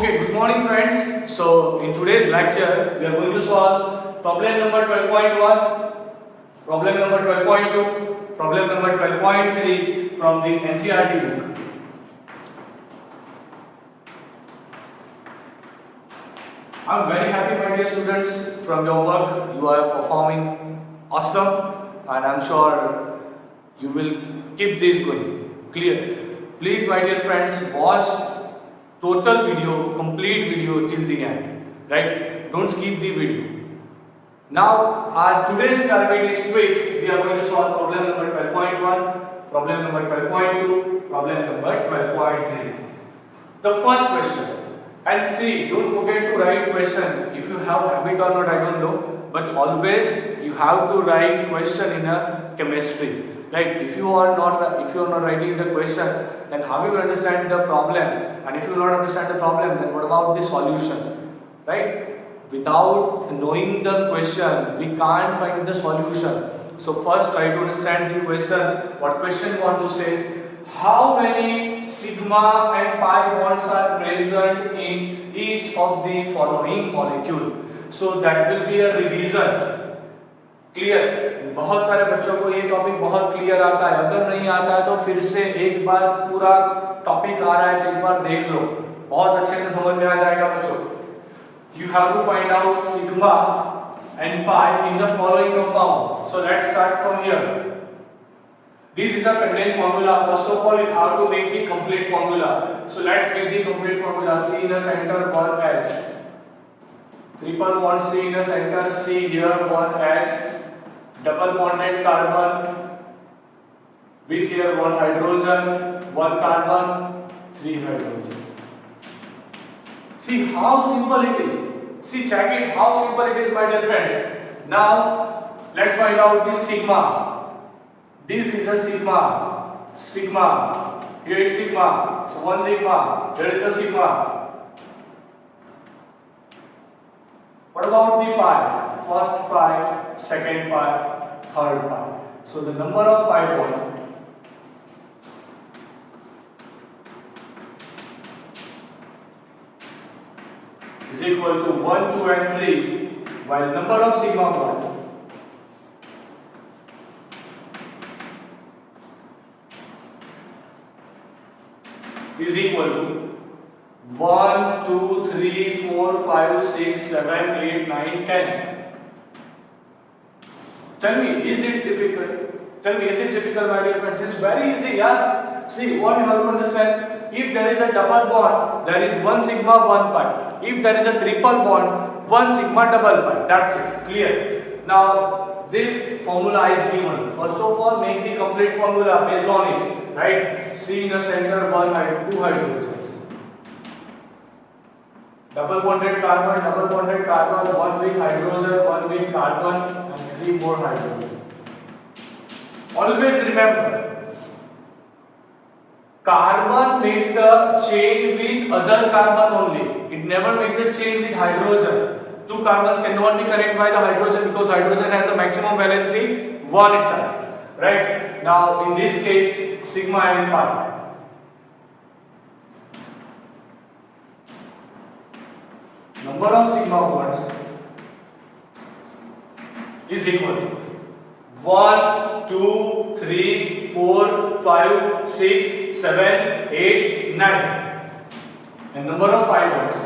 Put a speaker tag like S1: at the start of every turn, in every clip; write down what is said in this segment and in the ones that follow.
S1: Okay, good morning friends. So in today's lecture, we are going to solve problem number 12.1, problem number 12.2, problem number 12.3 from the NCERT book. I'm very happy, my dear students, from your work. You are performing awesome, and I'm sure you will keep this going. Clear? Please, my dear friends, watch total video, complete video till the end. Right? Don't skip the video. Now, our today's target is fixed. We are going to solve problem number 12.1, problem number 12.2, problem number 12.3. The first question. And see, don't forget to write question. If you have habit or not, I don't know. But always you have to write question in a chemistry. Right? If you are not writing the question, then how you will understand the problem? And if you will not understand the problem, then what about the solution? Right? Without knowing the question, we can't find the solution. So first try to understand the question. What question want to say? How many sigma and pi bonds are present in each of the following molecule? So that will be a revision. Clear? बहुत सारे बच्चों को ये topic बहुत clear आता है. अगर नहीं आता है तो फिर से एक बार पूरा टॉपिक आ रहा है तो एक बार देख लो, बहुत अच्छे से समझ में आ जाएगा बच्चों. You have to find out sigma and pi in the following compound. So let's start from here. This is a condensed formula. First of all, you have to make the complete formula. So let's make the complete formula. C in the center, 1 H. Triple bond C in the center, C here, 1 H. Double bonded carbon with here 1 hydrogen, 1 carbon, 3 hydrogen. See how simple it is. See, check it how simple it is, my dear friends. Now let's find out this sigma. This is a sigma. Sigma. Here is sigma. So 1 sigma. Here is the sigma. What about the pi? First pi, second pi, third pi. So the number of pi bond is equal to 1, 2 and 3, while number of sigma bond is equal to 1, 2, 3, 4, 5, 6, 7, 8, 9, 10. Tell me, is it difficult? Tell me, is it difficult, my dear friends? It's very easy, yeah? See, what you have to understand, if there is a double bond, there is 1 sigma, 1 pi. If there is a triple bond, 1 sigma, double pi. That's it, clear? Now, this formula is given. First of all, make the complete formula based on it, right? C in the center, 2 hydrogens. Double bonded carbon, 1 with hydrogen, 1 with carbon, and 3 more hydrogen. Always remember, carbon make the chain with other carbon only. It never make the chain with hydrogen. 2 carbons cannot be connected by the hydrogen because hydrogen has a maximum valency 1 itself. Right? Now, in this case, sigma and pi. Number of sigma bonds is equal to 1, 2, 3, 4, 5, 6, 7, 8, 9. And number of pi bonds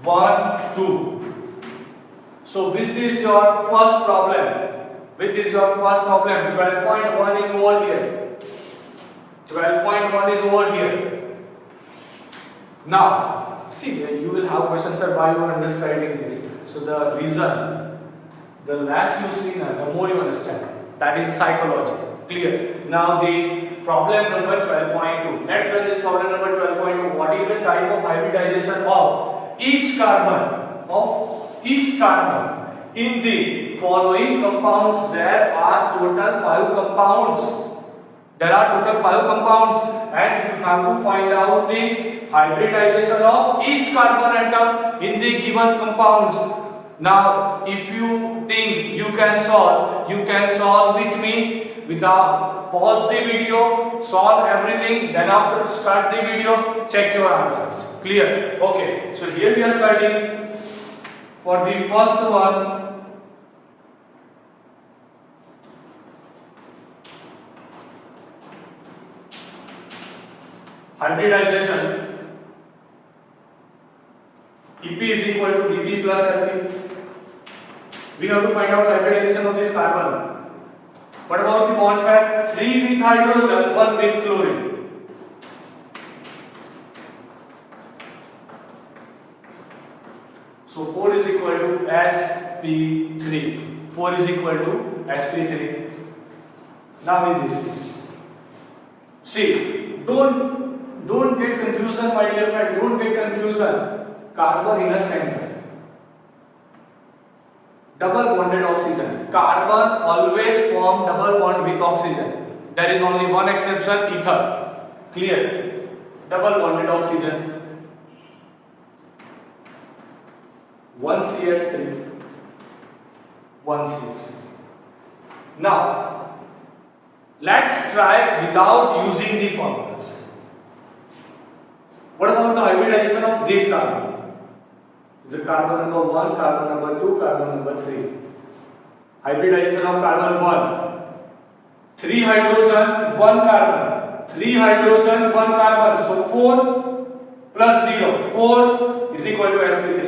S1: one, 2. So with this your first problem. With this your first problem, 12.1 is over here. 12.1 is over here. Now, see, you will have questions, sir, why you are understanding this. So the reason, the less you see, the more you understand. That is psychology. Clear? Now the problem number 12.2. Let's learn this problem number 12.2. What is the type of hybridization of each carbon? In the following compounds, there are total 5 compounds. And you have to find out the hybridization of each carbon atom in the given compounds. Now, if you think you can solve with me. without pause the video, solve everything, then after start the video, check your answers. Clear? Okay. So here we are starting for the first one. Hybridization. EP is equal to BP plus LP. We have to find out hybridization of this carbon. What about the bond pair? 3 with hydrogen, 1 with chlorine. So 4 is equal to sp3. 4 is equal to sp3. Now in this case, see, don't get confusion, my dear friend. Don't get confusion. Carbon in a center, double bonded oxygen. Carbon always form double bond with oxygen. There is only one exception, ether. Clear? Double bonded oxygen. 1 CH3, 1 CH3. Now, let's try without using the formulas. What about the hybridization of this carbon? Is it carbon number 1, carbon number 2, carbon number 3? Hybridization of carbon 1. 3 hydrogen, 1 carbon. 3 hydrogen, 1 carbon. So 4 plus 0. 4 is equal to sp3.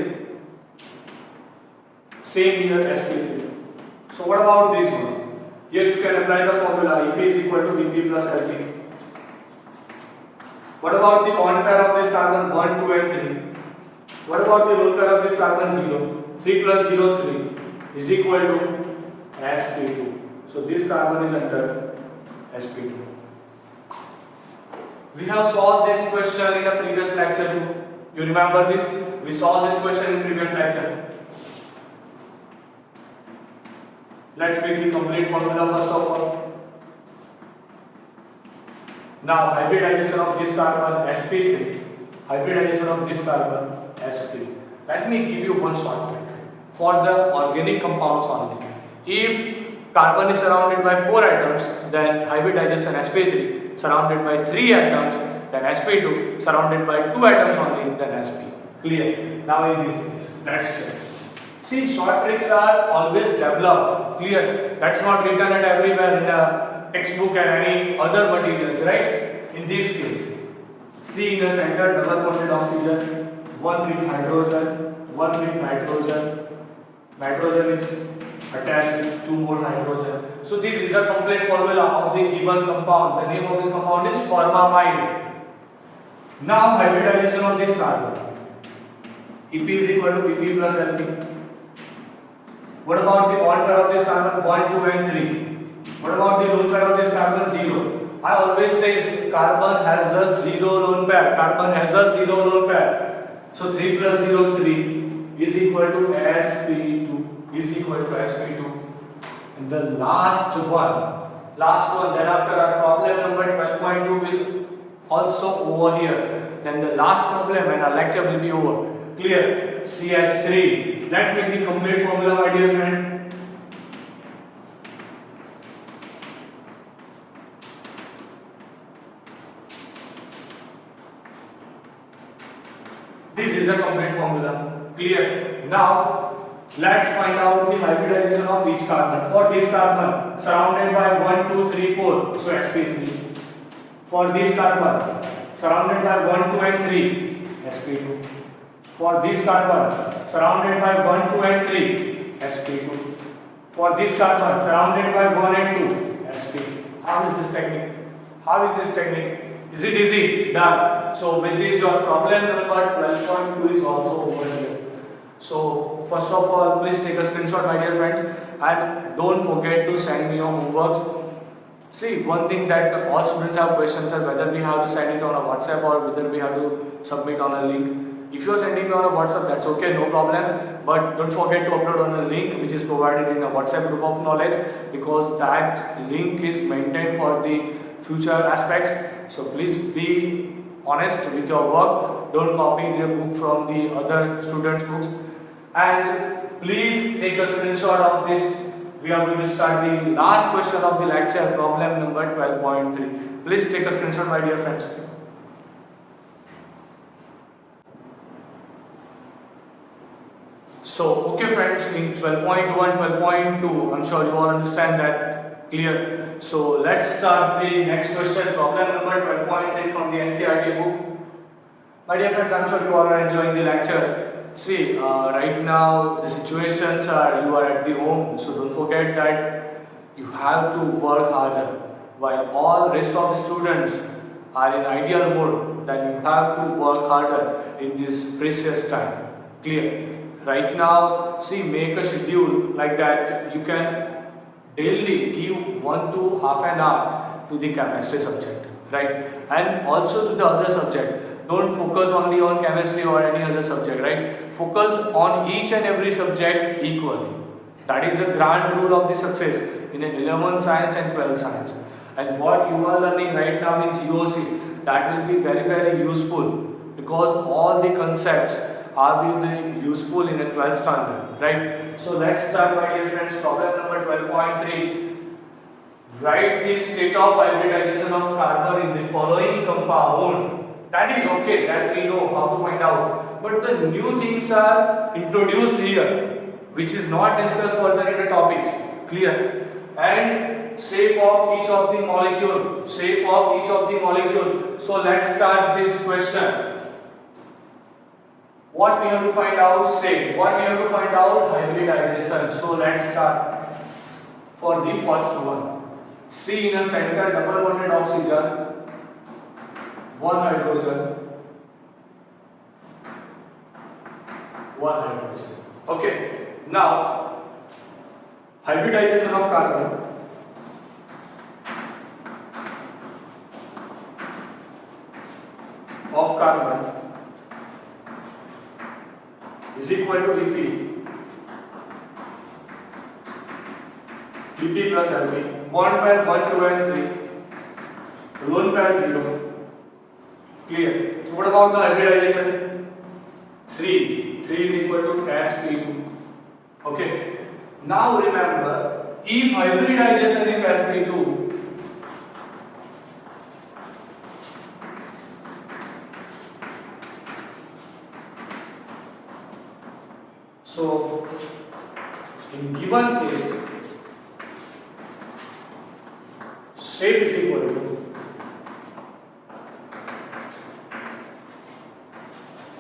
S1: Same here, sp3. So what about this one? Here you can apply the formula. Ep is equal to Bp plus Lp. What about the bond pair of this carbon 1, 2 and 3? What about the lone pair of this carbon 0? 3 plus 0, 3 is equal to sp2. So this carbon is under sp2. We have solved this question in a previous lecture too. You remember this? We solved this question in previous lecture. Let's make the complete formula first of all. Now hybridization of this carbon sp3, hybridization of this carbon sp. Let me give you one short trick for the organic compounds only. If carbon is surrounded by 4 atoms, then hybridization sp3, surrounded by 3 atoms, then sp2, surrounded by 2 atoms only, then sp. Clear? Now in this case, let's check. See, short tricks are always developed. Clear? That's not written at everywhere in a textbook and any other materials, right? In this case, C in the center, double bonded oxygen, 1 with hydrogen, 1 with nitrogen. Nitrogen is attached with 2 more hydrogen. So this is a complete formula of the given compound. The name of this compound is formamide. Now hybridization of this carbon. Ep is equal to Bp plus Lp. What about the bond pair of this carbon 1, 2 and 3? What about the lone pair of this carbon 0? I always say carbon has a 0 lone pair. Carbon has a 0 lone pair. So 3 plus 0, 3 is equal to sp2 is equal to sp2. And the last one, then after our problem number 12.2 will also over here. Then the last problem and our lecture will be over. Clear? CH3. Let's make the complete formula, my dear friend. This is a complete formula. Clear? Now, let's find out the hybridization of each carbon. For this carbon, surrounded by 1, 2, 3, 4, so sp3. For this carbon, surrounded by 1, 2 and 3, sp2. For this carbon, surrounded by 1, 2 and 3, sp2. For this carbon, surrounded by 1 and 2, sp. How is this technique? How is this technique? Is it easy? Done. So with this, your problem number 12.2 is also over here. So first of all, please take a screenshot, my dear friends, and don't forget to send me your homeworks. See, one thing that all students have questions are whether we have to send it on a WhatsApp or whether we have to submit on a link. If you are sending me on a WhatsApp, that's okay, no problem. But don't forget to upload on a link which is provided in a WhatsApp group of knowledge, because that link is maintained for the future aspects. So please be honest with your work. Don't copy the book from the other students' books. And please take a screenshot of this we are going to start the last question of the lecture, problem number 12.3. Please take a screenshot, my dear friends. So, okay friends, in 12.1, 12.2, I'm sure you all understand that clear. So, let's start the next question, problem number 12.3 from the NCERT book. My dear friends, I'm sure you all are enjoying the lecture. See, right now the situations are, you are at the home, so don't forget that you have to work harder. While all rest of the students are in ideal mode, then you have to work harder in this precious time. Clear? Right now, see, make a schedule like that. You can daily give 1 to half an hour to the chemistry subject, right? And also to the other subject. Don't focus only on chemistry or any other subject, right? Focus on each and every subject equally. That is the grand rule of the success in 11th science and 12th science. And what you are learning right now in GOC, that will be very, very useful, because all the concepts are will be useful in a 12th standard, right? So let's start, my dear friends, problem number 12.3. Write the state of hybridization of carbon in the following compound. That is okay, that we know how to find out. But the new things are introduced here, which is not discussed further in the topics. Clear? And shape of each of the molecule. Shape of each of the molecule. So let's start this question. What we have to find out? Shape. What we have to find out? Hybridization. So let's start for the first one. C in a center, double bonded oxygen, one hydrogen, one hydrogen. Okay. Now, hybridization of carbon. Of carbon is equal to EP plus LP. Bond pair 1, 2 and 3. Lone pair 0. Clear. So what about the hybridization? 3. 3 is equal to sp2. Okay. Now remember, if hybridization is sp2, so in given case, shape is equal to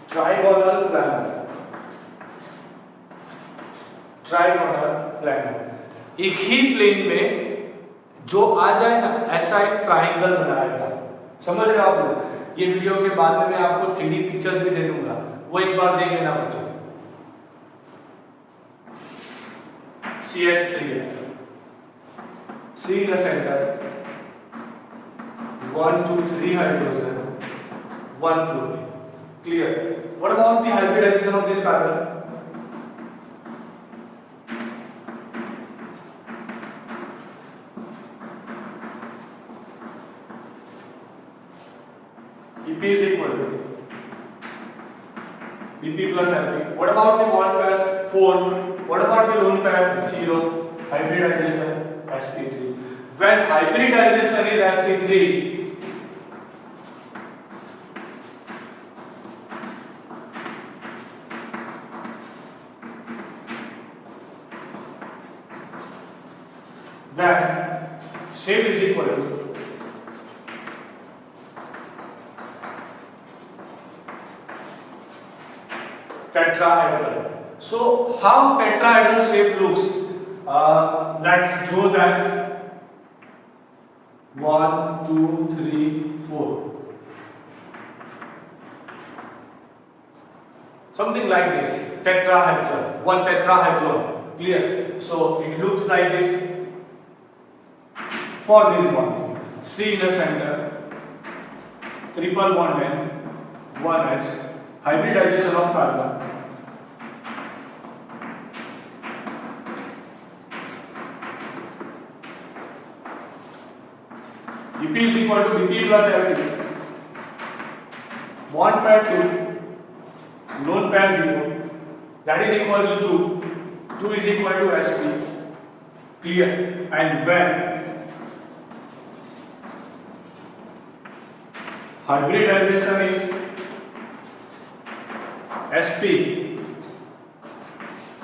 S1: trigonal planar. Trigonal plane. एक ही plane में जो आ जाए ना, ऐसा एक triangle बनाएगा। समझ रहे हो आप लोग? ये वीडियो के बाद में मैं आपको 3D पिक्चर्स भी दे दूंगा, वो एक बार देख लेना बच्चों। CH3F, C in the center, 1, 2, 3 hydrogen, 1 fluorine. Clear? What about the hybridization of this carbon? EP is equal to BP plus LP. What about the bond pairs? 4. What about the lone pair? 0. Hybridization sp3. When hybridization is sp3, then shape is equal to tetrahedral. So how tetrahedral shape looks? Let's draw that. 1, 2, 3, 4. Something like this. Tetrahedral. One tetrahedral. Clear? So it looks like this. For this one, C in the center, triple bond N, 1H, hybridization of carbon. EP is equal to BP plus LP. Bond pair 2, lone pair 0. That is equal to 2. 2 is equal to SP. Clear? And when hybridization is sp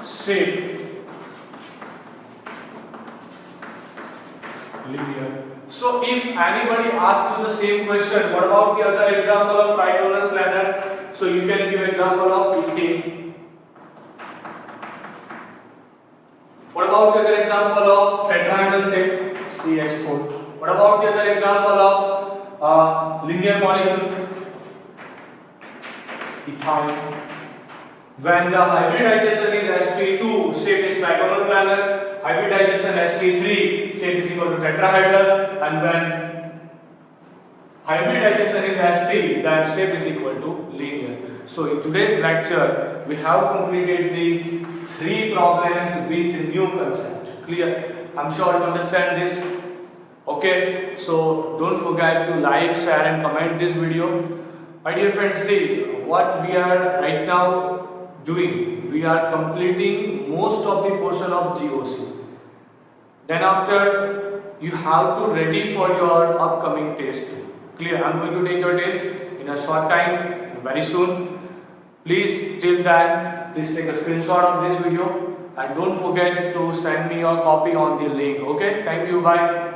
S1: shape linear. So if anybody asks you the same question, what about the other example of trigonal planar? So you can give example of ethane. What about the other example of tetrahedral shape? CH4. What about the other example of linear molecule? Ethyl. When the hybridization is sp2, shape is trigonal planar. Hybridization sp3, shape is equal to tetrahedral. And when hybridization is sp, then shape is equal to linear. So in today's lecture, we have completed the 3 problems with new concept. Clear? I'm sure you understand this. Okay, so don't forget to like, share and comment this video. My dear friends, see what we are right now doing. We are completing most of the portion of GOC. Then after, you have to ready for your upcoming test. Clear? I'm going to take your test in a short time, very soon. Please, till then, please take a screenshot of this video and don't forget to send me your copy on the link. Okay, thank you, bye.